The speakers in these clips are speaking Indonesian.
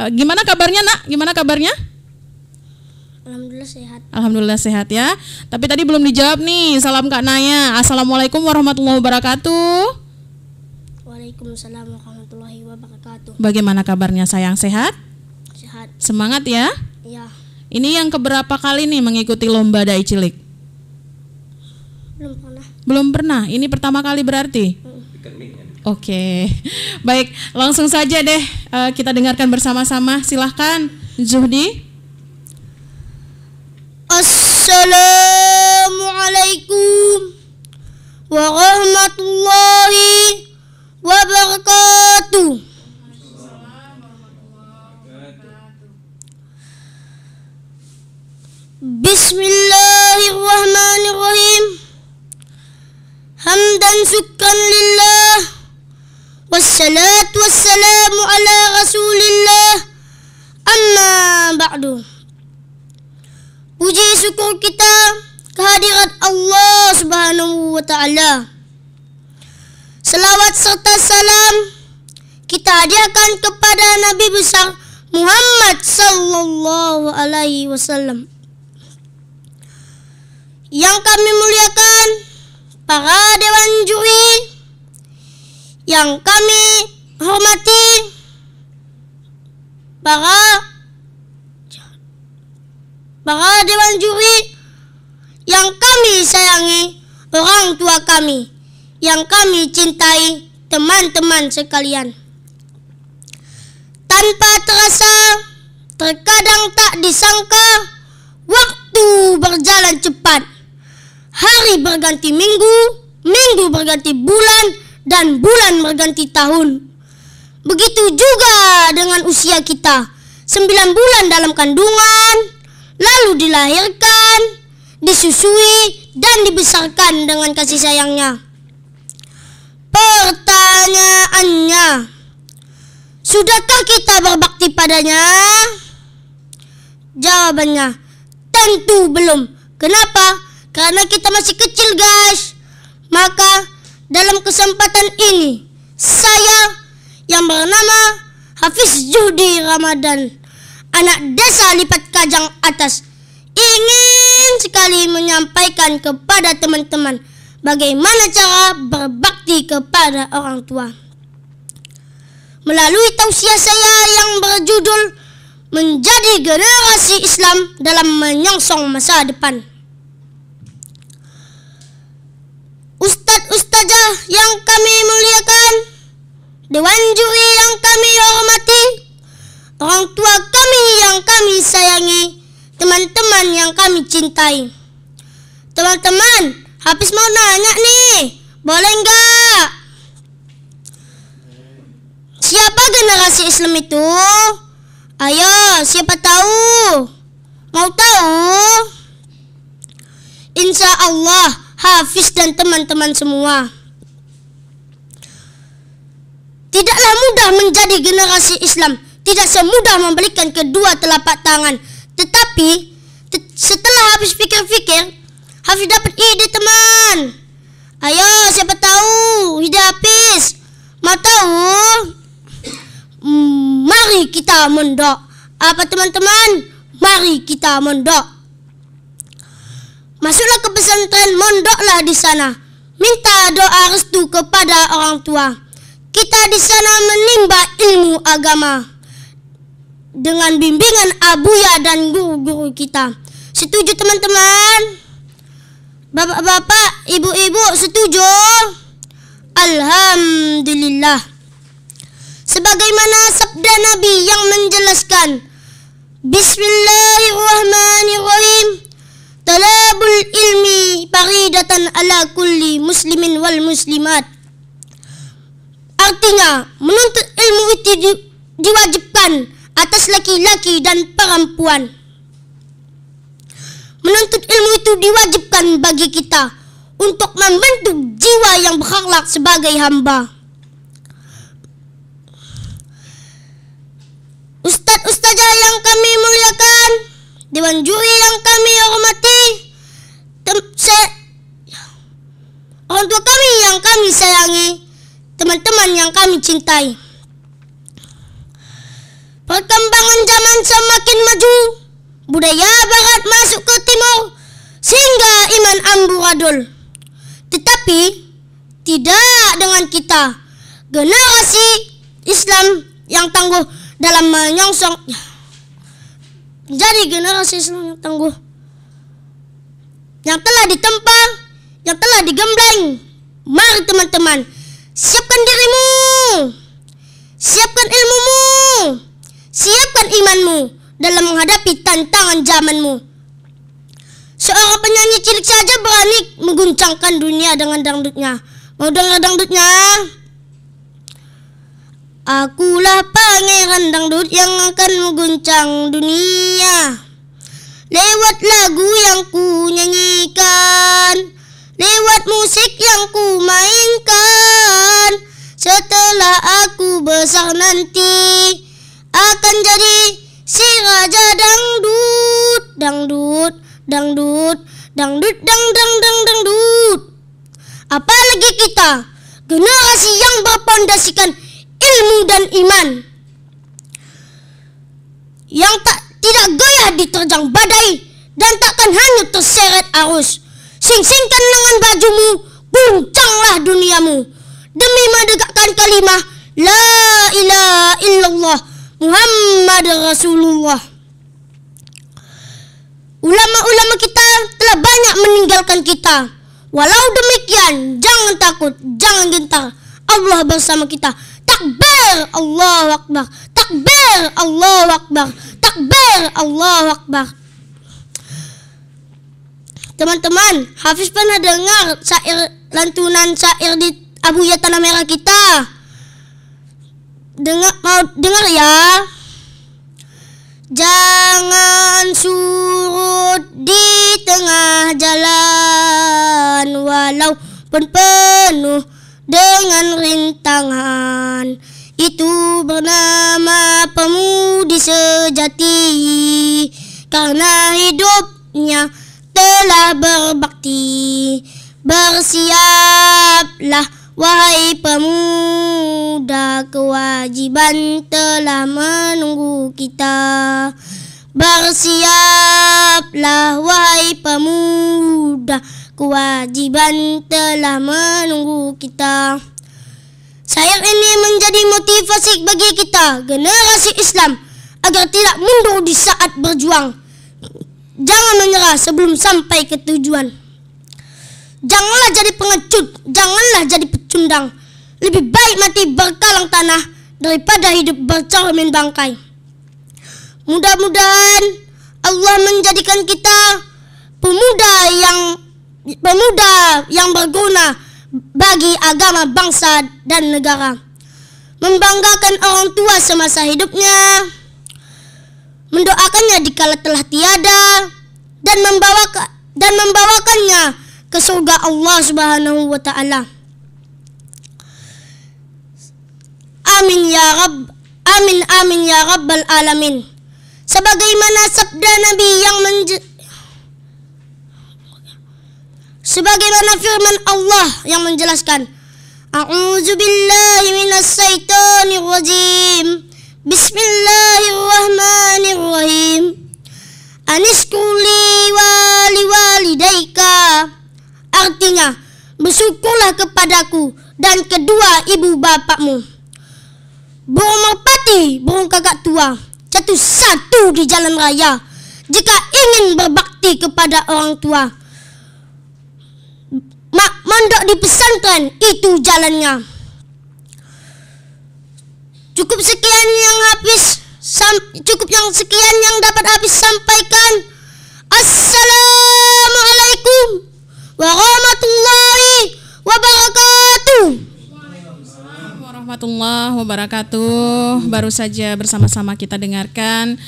Gimana kabarnya nak? Gimana kabarnya? Alhamdulillah sehat. Alhamdulillah sehat ya. Tapi tadi belum dijawab nih. Salam Kak Naya. Assalamualaikum warahmatullahi wabarakatuh. Waalaikumsalam warahmatullahi wabarakatuh. Bagaimana kabarnya sayang, sehat? Sehat. Semangat ya. Iya. Ini yang keberapa kali nih mengikuti lomba Dai Cilik? Belum pernah. Belum pernah. Ini pertama kali berarti? Oke. Baik, langsung saja deh kita dengarkan bersama-sama. Silahkan Zuhdi. Assalamualaikum warahmatullahi wabarakatuh. Bismillahirrahmanirrahim. Hamdan syukran lillah. Wassalatu wassalamu ala rasulillah. Amma ba'du. Puji syukur kita kehadirat Allah Subhanahu wa ta'ala. Selawat serta salam kita hadiahkan kepada Nabi besar Muhammad sallallahu alaihi wasallam. Yang kami muliakan para dewan juri, yang kami hormati para dewan juri, yang kami sayangi orang tua kami, yang kami cintai teman-teman sekalian. Tanpa terasa, terkadang tak disangka, waktu berjalan cepat. Hari berganti minggu, minggu berganti bulan, dan bulan berganti tahun. Begitu juga dengan usia kita. 9 bulan dalam kandungan, lalu dilahirkan, disusui, dan dibesarkan dengan kasih sayangnya. Pertanyaannya, sudahkah kita berbakti padanya? Jawabannya, tentu belum. Kenapa? Karena kita masih kecil, guys. Maka dalam kesempatan ini, saya yang bernama Hafiz Zuhdi Ramadan, anak desa Lipat Kajang Atas, ingin sekali menyampaikan kepada teman-teman bagaimana cara berbakti kepada orang tua. Melalui tausiah saya yang berjudul Menjadi Generasi Islam dalam Menyongsong Masa Depan. Ustadz-ustazah yang kami muliakan, dewan juri yang kami hormati, orang tua kami yang kami sayangi, teman-teman yang kami cintai. Teman-teman, Hafiz mau nanya nih, boleh enggak? Siapa generasi Islam itu? Ayo, siapa tahu? Mau tahu? Insya Allah, Hafiz dan teman-teman semua, tidaklah mudah menjadi generasi Islam. Tidak semudah membalikan kedua telapak tangan. Tetapi setelah Hafiz pikir-pikir, Hafiz dapat ide, teman. Ayo, siapa tahu ide Hafiz? Mau tahu? Mari kita mondok. Apa teman-teman? Mari kita mondok. Masuklah ke pesantren, mondoklah di sana. Minta doa restu kepada orang tua. Kita di sana menimba ilmu agama dengan bimbingan abuya dan guru-guru kita. Setuju teman-teman? Bapak-bapak, ibu-ibu setuju? Alhamdulillah. Sebagaimana sabda Nabi yang menjelaskan, Bismillahirrahmanirrahim. Talabul ilmi faridatan ala kulli muslimin wal muslimat. Artinya, menuntut ilmu itu diwajibkan atas laki-laki dan perempuan. Menuntut ilmu itu diwajibkan bagi kita untuk membentuk jiwa yang berakhlak sebagai hamba. Ustadz-ustazah yang kami muliakan, dewan juri yang kami hormati, orang tua kami yang kami sayangi, teman-teman yang kami cintai. Perkembangan zaman semakin maju, budaya barat masuk ke timur, sehingga iman amburadul. Tetapi tidak dengan kita, generasi Islam yang tangguh dalam menyongsong jadi generasi Islam yang tangguh, yang telah ditempa, yang telah digembleng. Mari teman-teman, siapkan dirimu, siapkan ilmumu, siapkan imanmu dalam menghadapi tantangan zamanmu. Seorang penyanyi cilik saja berani mengguncangkan dunia dengan dangdutnya. Mau dengar dangdutnya? Akulah pangeran dangdut yang akan mengguncang dunia, lewat lagu yang ku nyanyikan, lewat musik yang ku mainkan. Setelah aku besar nanti akan jadi si raja dangdut, dangdut, dangdut, dangdut, dangdut. Apalagi kita, generasi yang berpondasikan ilmu dan iman, yang tidak goyah diterjang badai dan takkan hanyut terseret arus. Sing-singkan lengan bajumu, guncanglah duniamu demi menegakkan kalimah la ilaha illallah Muhammad Rasulullah. Ulama-ulama kita telah banyak meninggalkan kita. Walau demikian, jangan takut, jangan gentar. Allah bersama kita. Takbir, Allahu Akbar. Takbir, Allahu Akbar. Takbir, Allahu Akbar. Teman-teman, Hafiz pernah dengar lantunan syair di Abuya Tanah Merah kita. Mau dengar ya? Jangan surut di tengah jalan, walaupun penuh dengan rintangan. Itu bernama pemudi sejati, karena hidupnya telah berbakti. Bersiaplah wahai pemuda, kewajiban telah menunggu kita. Bersiaplah wahai pemuda, kewajiban telah menunggu kita. Syair ini menjadi motivasi bagi kita, generasi Islam, agar tidak mundur di saat berjuang. Jangan menyerah sebelum sampai ke tujuan. Janganlah jadi pengecut, janganlah jadi pecundang. Lebih baik mati berkalang tanah daripada hidup bercermin bangkai. Mudah-mudahan Allah menjadikan kita pemuda yang berguna bagi agama, bangsa, dan negara. Membanggakan orang tua semasa hidupnya, mendoakannya dikala telah tiada, dan membawakannya ke surga Allah Subhanahu wa ta'ala. Amin ya Rabb, amin amin ya Rabbal alamin. Sebagaimana sabda Nabi sebagaimana firman Allah yang menjelaskan, A'udzu billahi minas syaitonir rajim. Bismillahirrahmanirrahim. Anishkurli walidaika. Artinya, bersyukurlah kepadaku dan kedua ibu bapakmu. Burung merpati, burung kakak tua, jatuh satu di jalan raya. Jika ingin berbakti kepada orang tua, mondok di pesantren itu jalannya. Cukup sekian yang dapat Hafiz sampaikan. Assalamualaikum warahmatullahi wabarakatuh. Warahmatullahi wabarakatuh. Baru saja bersama-sama kita dengarkan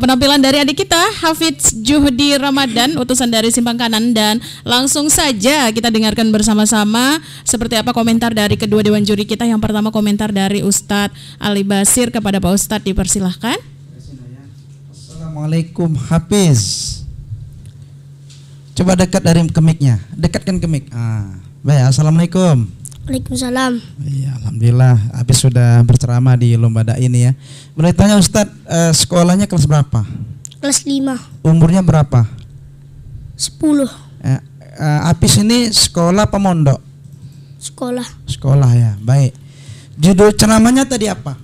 penampilan dari adik kita Hafiz Juhdi Ramadan, utusan dari Simpang Kanan, dan langsung saja kita dengarkan bersama-sama seperti apa komentar dari kedua dewan juri kita. Yang pertama komentar dari Ustadz Ali Basir. Kepada Pak Ustadz dipersilahkan. Assalamualaikum Hafiz. Coba dekat dari ke mic-nya, dekatkan ke mic. Baik, assalamualaikum. Waalaikumsalam. Iya, alhamdulillah habis sudah berceramah di lomba dai ini ya. Boleh tanya Ustadz, sekolahnya kelas berapa? Kelas 5. Umurnya berapa? 10. Apis ini sekolah apa mondok? Sekolah. Sekolah ya, baik. Judul ceramahnya tadi apa?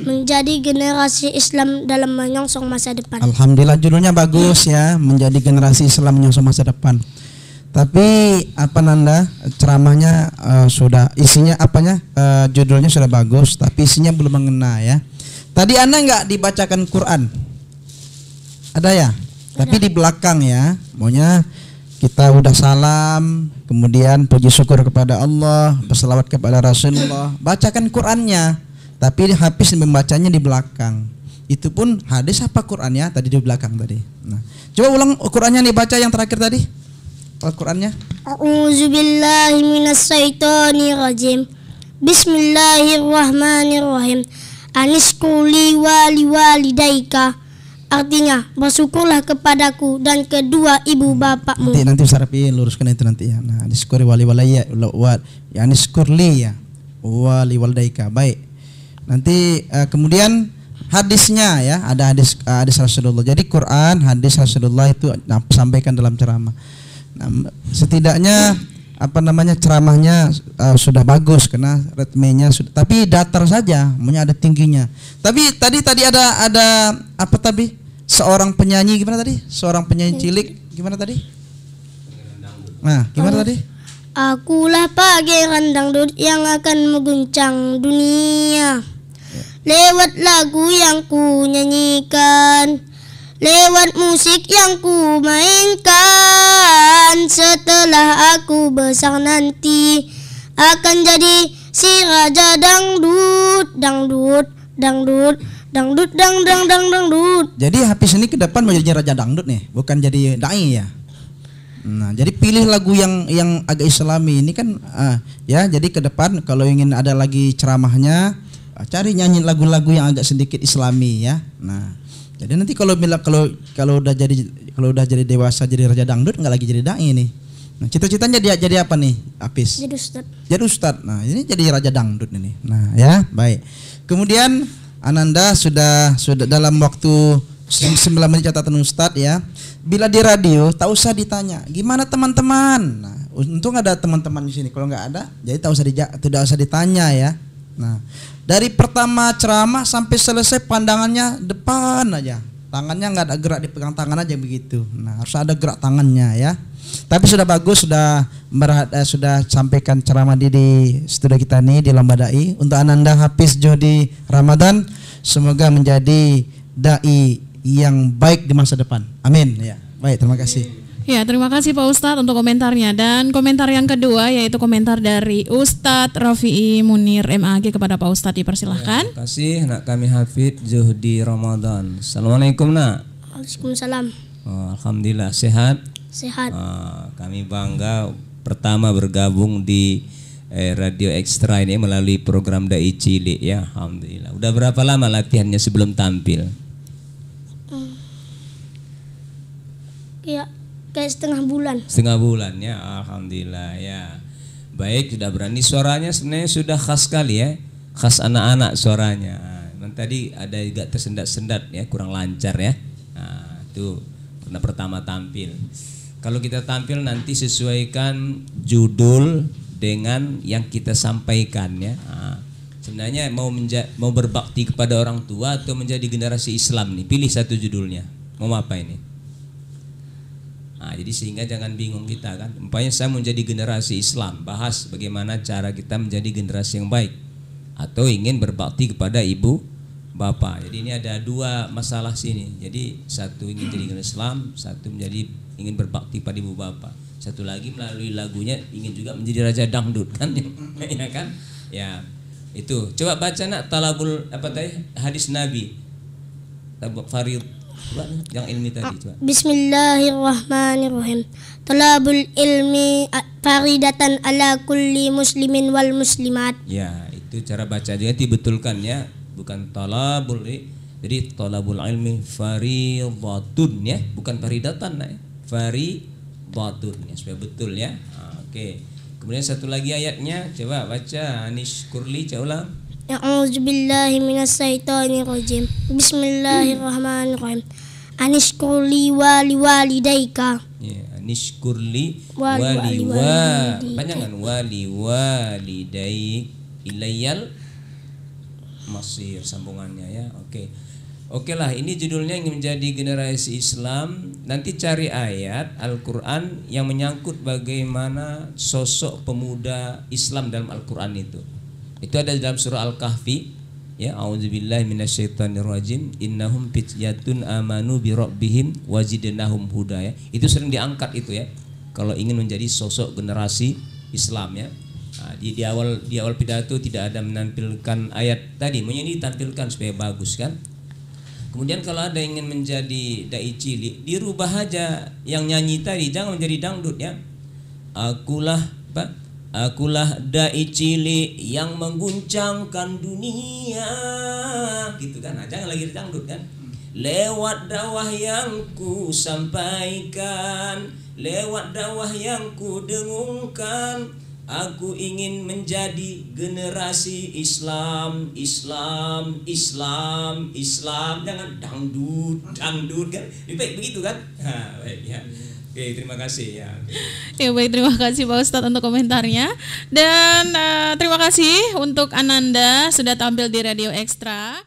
Menjadi generasi Islam dalam menyongsong masa depan. Alhamdulillah judulnya bagus ya, menjadi generasi Islam menyongsong masa depan. Tapi apa Nanda, ceramahnya sudah isinya apanya, judulnya sudah bagus, tapi isinya belum mengena ya. Tadi Anda nggak dibacakan Quran? Ada ya? Tapi di belakang ya, maunya kita udah salam, kemudian puji syukur kepada Allah, berselawat kepada Rasulullah, bacakan Qurannya. Tapi Hafiz membacanya di belakang. Itu pun hadis apa Qurannya tadi di belakang tadi. Nah, coba ulang Qurannya dibaca yang terakhir tadi. Al-Qurannya. A'udzubillahi minasyaitonirrajim. Bismillahirrahmanirrahim. Anishkuli wali walidaika. Artinya bersyukurlah kepadaku dan kedua ibu bapakmu. Nanti Sarapi luruskan itu nanti ya. Nah, anishkuri wali walaya ya anishkurli ya wali walidaika. Baik. Nanti kemudian hadisnya ya, ada hadis Rasulullah. Jadi Quran, hadis Rasulullah itu sampaikan dalam ceramah. Nah, setidaknya ceramahnya sudah bagus karena ritmenya sudah, tapi datar saja, maunya ada tingginya. Tapi tadi ada apa tadi? Seorang penyanyi gimana tadi? Seorang penyanyi cilik gimana tadi? Nah, gimana tadi? Akulah pangeran dangdut yang akan mengguncang dunia. Lewat lagu yang ku nyanyikan, lewat musik yang ku mainkan. Setelah aku besar nanti akan jadi si raja dangdut, dangdut, dangdut, dangdut, dangdut. Jadi Hafiz ini ke depan mau jadi raja dangdut nih, bukan jadi dai ya. Nah, jadi pilih lagu yang agak Islami ini kan ya. Jadi ke depan kalau ingin ada lagi ceramahnya, cari nyanyi lagu-lagu yang agak sedikit Islami ya. Nah, jadi nanti kalau udah jadi dewasa jadi raja dangdut nggak lagi jadi dai nih. Nah, cita-citanya dia jadi apa nih, Apis? Jadi ustad. Jadi ustad. Nah, ini jadi raja dangdut ini. Nah, ya, baik. Kemudian Ananda sudah dalam waktu 9 menit catatan ustad ya. Bila di radio tak usah ditanya, gimana teman-teman? Nah, untung ada teman-teman di sini. Kalau nggak ada, jadi tidak usah ditanya ya. Nah, dari pertama ceramah sampai selesai pandangannya depan aja, tangannya nggak ada gerak, dipegang tangan aja begitu. Nah, harus ada gerak tangannya ya. Tapi sudah bagus, sudah sampaikan ceramah di studio kita nih di Lomba Dai. Untuk Ananda Hafiz Juhdi Ramadan, semoga menjadi dai yang baik di masa depan. Amin ya. Baik, terima kasih. Ya, terima kasih Pak Ustadz untuk komentarnya. Dan komentar yang kedua yaitu komentar dari Ustadz Rafi'i Munir MAG kepada Pak Ustadz, dipersilahkan. Terima kasih nak kami Hafiz Juhdi Ramadan. Assalamualaikum nak. Waalaikumsalam. Alhamdulillah sehat. Sehat. Kami bangga pertama bergabung di Radio Ekstra ini melalui program Dai Cilik ya. Alhamdulillah. Udah berapa lama latihannya sebelum tampil? Kayak setengah bulan. Setengah bulan ya, alhamdulillah ya. Baik, sudah berani, suaranya sebenarnya sudah khas sekali ya, khas anak-anak suaranya. Memang tadi ada juga tersendat-sendat ya, kurang lancar ya. Nah, itu karena pertama tampil. Kalau kita tampil nanti sesuaikan judul dengan yang kita sampaikan ya. Nah, sebenarnya mau berbakti kepada orang tua atau menjadi generasi Islam nih, pilih satu judulnya. Mau apa ini? Nah, jadi sehingga jangan bingung kita kan. Umpamanya saya menjadi generasi Islam, bahas bagaimana cara kita menjadi generasi yang baik, atau ingin berbakti kepada ibu bapak. Jadi ini ada dua masalah sini. Jadi satu ingin jadi generasi Islam, satu ingin berbakti pada ibu bapak. Satu lagi melalui lagunya ingin juga menjadi raja dangdut kan, ya kan? Ya itu. Coba baca nak talabul apa tadi hadis Nabi. Tabuk farid. Yang ilmi tadi coba. Bismillahirrahmanirrahim. Talabul ilmi faridatan ala kulli muslimin wal muslimat. Ya, itu cara baca juga dibetulkan ya, bukan talabul. Jadi talabul ilmi faridatun ya, bukan faridatan ya. Faridatun ya, supaya betul ya. Oke. Kemudian satu lagi ayatnya, coba baca Anishkurli, coba ulang. A'udzubillahi minasyaitonirrajim. Bismillahirrahmanirrahim. Anishkurli waliwalidayka. Ya, Anishkurli Wali panjangan wali walidaik ilayal masir sambungannya ya. Oke lah, ini judulnya ingin menjadi generasi Islam. Nanti cari ayat Al-Quran yang menyangkut bagaimana sosok pemuda Islam dalam Al-Quran itu. Itu ada dalam surah Al-Kahfi. Ya, a'udzubillahi minasyaitonirrajim. Innahum fityatun amanu bi rabbihim wazidnahum huda ya. Itu sering diangkat itu ya. Kalau ingin menjadi sosok generasi Islam ya. Nah, di awal pidato tidak ada menampilkan ayat tadi, maunya ditampilkan supaya bagus kan. Kemudian kalau ada ingin menjadi dai cilik, dirubah aja yang nyanyi tadi, jangan menjadi dangdut ya. Akulah dai cilik yang mengguncangkan dunia, gitu kan. Nah, jangan lagi dangdut kan. Lewat dakwah yang ku sampaikan, lewat dakwah yang ku dengungkan, aku ingin menjadi generasi Islam. Jangan dangdut kan. Baik begitu kan? Baik ya. Oke, terima kasih ya. Ya baik, terima kasih Pak Ustadz untuk komentarnya. Dan terima kasih untuk Ananda sudah tampil di Radio Ekstra.